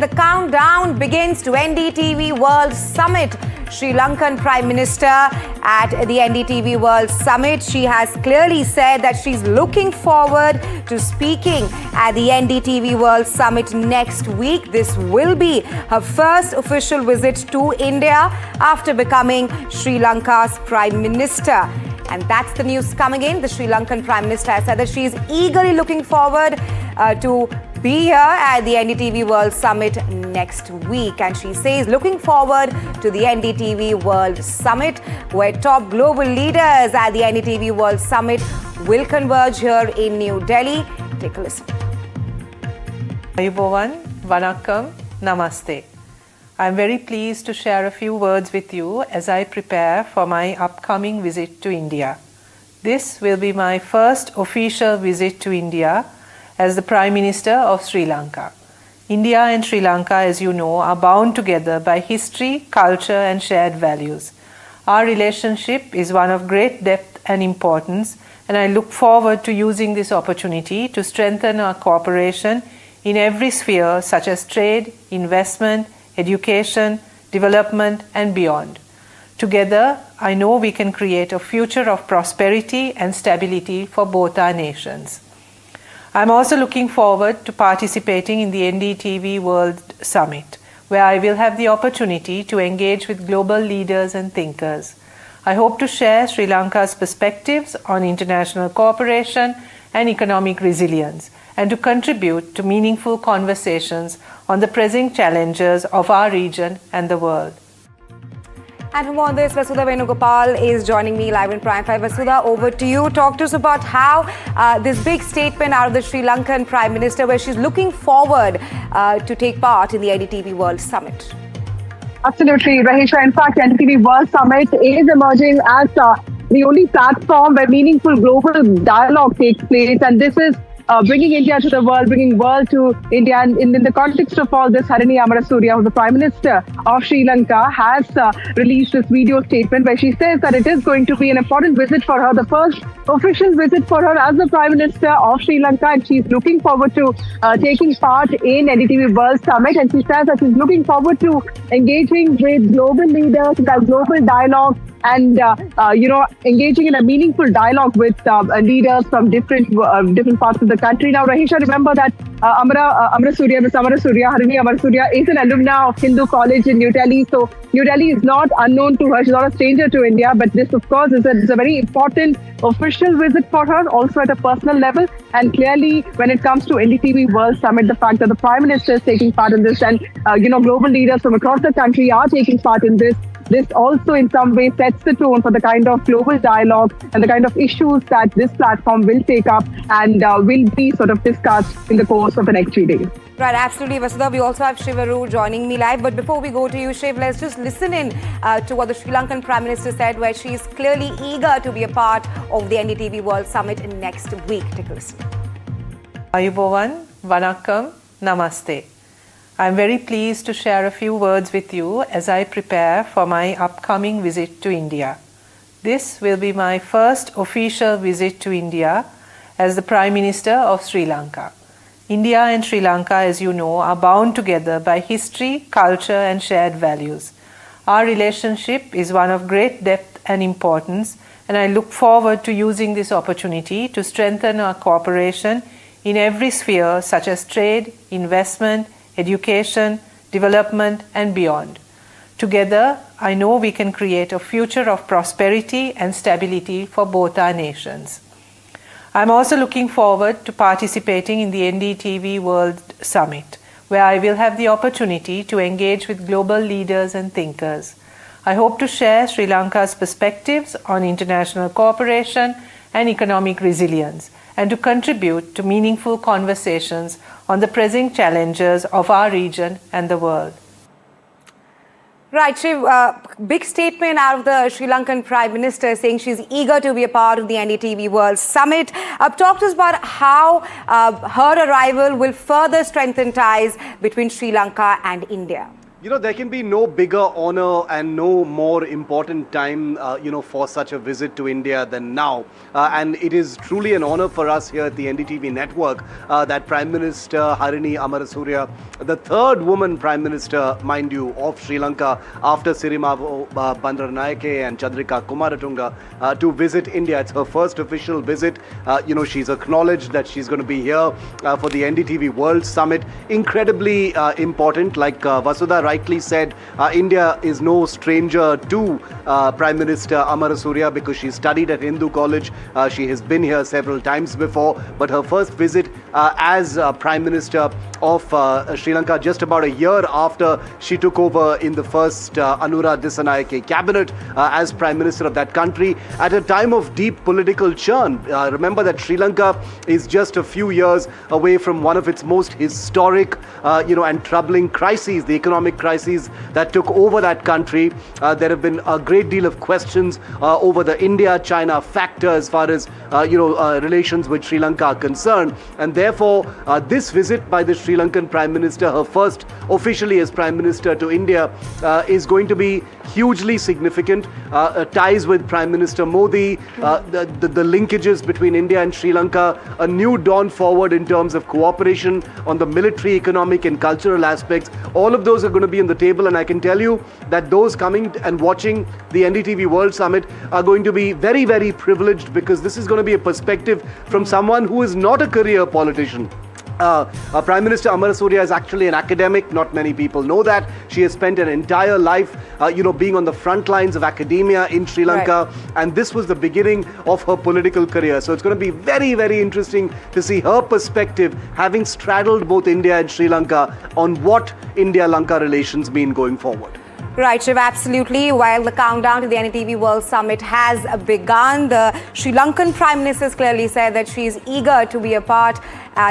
The countdown begins to NDTV World Summit. Sri Lankan Prime Minister at the NDTV World Summit. She has clearly said that she's looking forward to speaking at the NDTV World Summit next week. This will be her first official visit to India after becoming Sri Lanka's Prime Minister. And that's the news coming in. The Sri Lankan Prime Minister has said that she is eagerly looking forward to be here at the NDTV World Summit next week. And she says looking forward to the NDTV World Summit, where top global leaders at the NDTV World Summit will converge here in New Delhi. Take a listen. Ayubowan, Vanakkam, Namaste. I'm very pleased to share a few words with you as I prepare for my upcoming visit to India. This will be my first official visit to India as the Prime Minister of Sri Lanka. India and Sri Lanka, as you know, are bound together by history, culture and shared values. Our relationship is one of great depth and importance, and I look forward to using this opportunity to strengthen our cooperation in every sphere, such as trade, investment, education, development and beyond. Together, I know we can create a future of prosperity and stability for both our nations. I'm also looking forward to participating in the NDTV World Summit, where I will have the opportunity to engage with global leaders and thinkers. I hope to share Sri Lanka's perspectives on international cooperation and economic resilience, and to contribute to meaningful conversations on the pressing challenges of our region and the world. And from all this, Vasudha Venugopal is joining me live in Prime 5. Vasudha, over to you. Talk to us about how this big statement out of the Sri Lankan Prime Minister, where she's looking forward to take part in the NDTV World Summit. Absolutely, Rahisha. In fact, NDTV World Summit is emerging as the only platform where meaningful global dialogue takes place. And this is bringing India to the world, bringing world to India. And in the context of all this, Harini Amarasuriya, who's the Prime Minister of Sri Lanka, has released this video statement where she says that it is going to be an important visit for her, the first official visit for her as the Prime Minister of Sri Lanka, and she's looking forward to taking part in NDTV World Summit. And she says that she's looking forward to engaging with global leaders, that global dialogue, and engaging in a meaningful dialogue with leaders from different parts of the country. Now, Rahisha, remember that Amarasuriya, Miss Amarasuriya, Harini Amarasuriya, is an alumna of Hindu College in New Delhi. So New Delhi is not unknown to her. She's not a stranger to India. But this, of course, is a very important official visit for her, also at a personal level. And clearly, when it comes to NDTV World Summit, the fact that the Prime Minister is taking part in this, and global leaders from across the country are taking part in this. This also in some way sets the tone for the kind of global dialogue and the kind of issues that this platform will take up and will be sort of discussed in the course of the next 3 days. Right, absolutely, Vasudha. We also have Shivaru joining me live. But before we go to you, Shiv, let's just listen in to what the Sri Lankan Prime Minister said, where she is clearly eager to be a part of the NDTV World Summit next week. Take a listen. Ayubowan, Vanakkam, Namaste. I'm very pleased to share a few words with you as I prepare for my upcoming visit to India. This will be my first official visit to India as the Prime Minister of Sri Lanka. India and Sri Lanka, as you know, are bound together by history, culture and shared values. Our relationship is one of great depth and importance, and I look forward to using this opportunity to strengthen our cooperation in every sphere, such as trade, investment, education, development and beyond. Together, I know we can create a future of prosperity and stability for both our nations. I'm also looking forward to participating in the NDTV World Summit, where I will have the opportunity to engage with global leaders and thinkers. I hope to share Sri Lanka's perspectives on international cooperation and economic resilience, and to contribute to meaningful conversations on the pressing challenges of our region and the world. Right, Shiv, big statement out of the Sri Lankan Prime Minister saying she's eager to be a part of the NDTV World Summit. Talk to us about how her arrival will further strengthen ties between Sri Lanka and India. You know, there can be no bigger honor and no more important time, for such a visit to India than now. And it is truly an honor for us here at the NDTV network that Prime Minister Harini Amarasuriya, the third woman Prime Minister, mind you, of Sri Lanka after Sirimavo Bandaranaike and Chandrika Kumaratunga, to visit India. It's her first official visit. She's acknowledged that she's going to be here for the NDTV World Summit. Incredibly important, like Vasudha rightly said, India is no stranger to Prime Minister Amarasuriya because she studied at Hindu College. She has been here several times before, but her first visit as Prime Minister of Sri Lanka just about a year after she took over in the first Anura Dissanayake cabinet as Prime Minister of that country at a time of deep political churn. Remember that Sri Lanka is just a few years away from one of its most historic and troubling crises, the economic crises that took over that country. There have been a great deal of questions over the India-China factor as far as relations with Sri Lanka are concerned, and therefore this visit by the Sri Lankan Prime Minister, her first officially as Prime Minister to India, is going to be hugely significant. Ties with Prime Minister Modi, the linkages between India and Sri Lanka, a new dawn forward in terms of cooperation on the military, economic and cultural aspects. All of those are going to be on the table, and I can tell you that those coming and watching the NDTV World Summit are going to be very, very privileged, because this is going to be a perspective from someone who is not a career politician. Prime Minister Amarasuriya is actually an academic. Not many people know that. She has spent an entire life, being on the front lines of academia in Sri Lanka, right. And this was the beginning of her political career. So it's going to be very, very interesting to see her perspective, having straddled both India and Sri Lanka, on what India-Lanka relations mean going forward. Right, Shiv, absolutely. While the countdown to the NDTV World Summit has begun, the Sri Lankan Prime Minister has clearly said that she is eager to be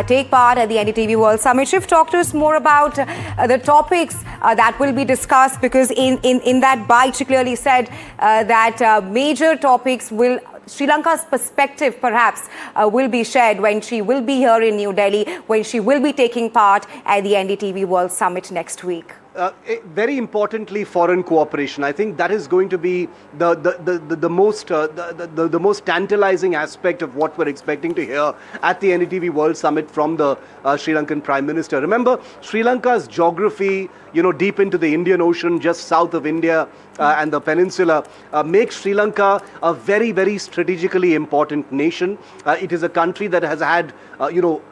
take part at the NDTV World Summit. Shiv, talk to us more about the topics that will be discussed, because in that bite she clearly said that major topics will, Sri Lanka's perspective perhaps will be shared when she will be here in New Delhi, when she will be taking part at the NDTV World Summit next week. Very importantly, foreign cooperation. I think that is going to be the most tantalizing aspect of what we're expecting to hear at the NDTV World Summit from the Sri Lankan Prime Minister. Remember, Sri Lanka's geography, deep into the Indian Ocean, just south of India and the peninsula, makes Sri Lanka a very, very strategically important nation. It is a country that has had,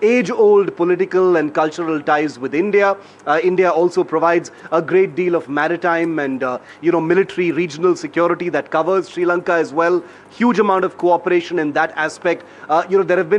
age-old political and cultural ties with India. India also provides a great deal of maritime and, military regional security that covers Sri Lanka as well. Huge amount of cooperation in that aspect. There have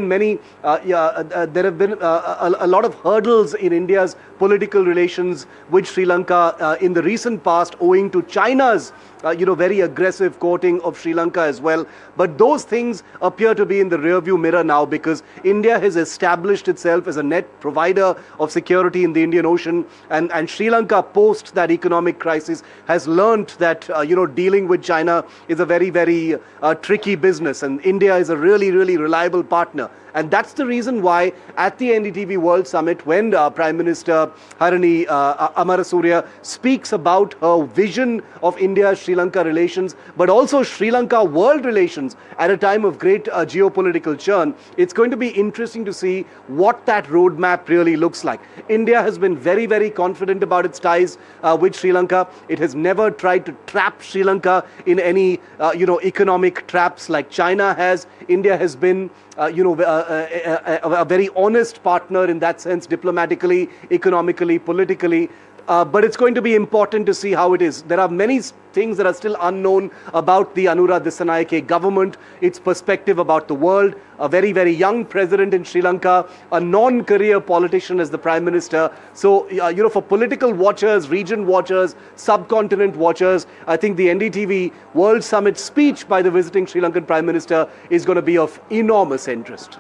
been a lot of hurdles in India's political relations with Sri Lanka in the recent past, owing to China's very aggressive courting of Sri Lanka as well. But those things appear to be in the rearview mirror now, because India has established itself as a net provider of security in the Indian Ocean, and Sri Lanka, post that economic crisis, has learnt that dealing with China is a very, very tricky business, and India is a really, really reliable partner. And that's the reason why at the NDTV World Summit, when Prime Minister Harini Amarasuriya speaks about her vision of India-Sri Lanka relations, but also Sri Lanka world relations at a time of great geopolitical churn, it's going to be interesting to see what that roadmap really looks like. India has been very, very confident about its ties with Sri Lanka. It has never tried to trap Sri Lanka in any, economic traps like China has. India has been a very honest partner in that sense, diplomatically, economically, politically. But it's going to be important to see how it is. There are many things that are still unknown about the Anura Dissanayake government, its perspective about the world, a very, very young president in Sri Lanka, a non-career politician as the Prime Minister. So, for political watchers, region watchers, subcontinent watchers, I think the NDTV World Summit speech by the visiting Sri Lankan Prime Minister is going to be of enormous interest.